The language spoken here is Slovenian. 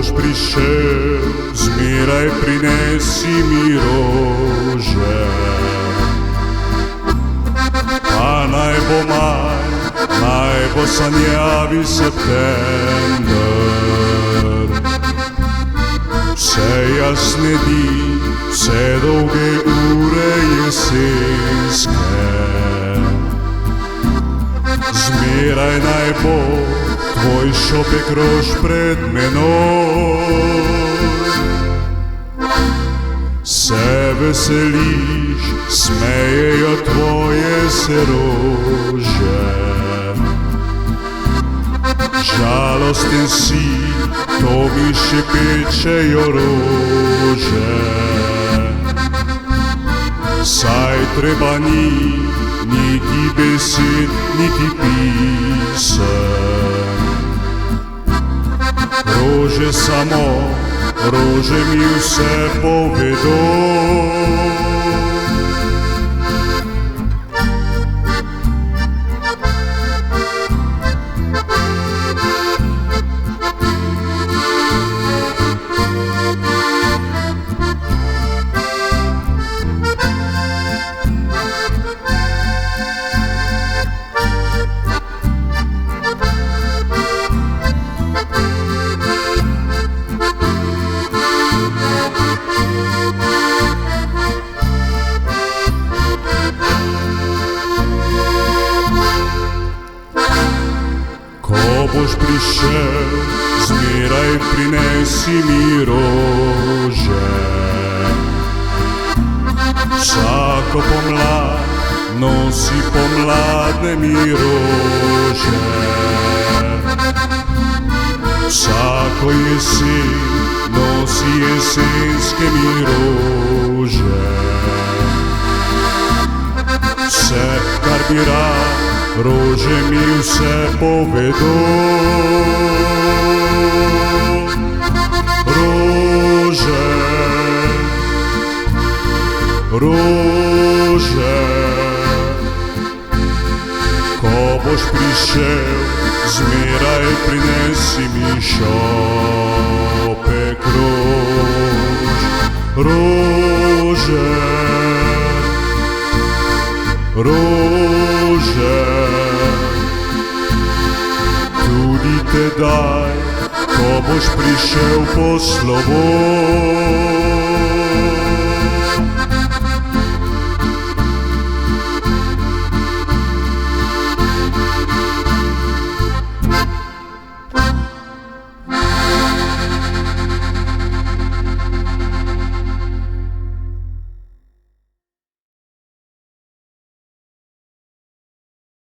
boš prišel, zmeraj prinesi mi rože. Pa naj bo maj, naj bo sanjavi september. Vse jasne dni, vse dolge ure jesenske. Zmeraj naj bo tvoj šopek rož pred menoj. Se veseliš, smejejo tvoje se rože. Žalosten si, to mi šepečejo rože. Saj treba ni, niti besed, niti pisem. Rože samo, rože mi vse povedo. Ko boš prišel, zmeraj prinesi mi rože. Vsako pomlad nosi pomladne mi rože. Vsako jesen nosi jesenske mi rože. Vse, kar bi rad, rože mi vse povedo. Rože, rože, ko boš prišel, zmeraj prinesi mi šopek rož. Rože, rože, tudi tedaj, ko boš prišel po slovo.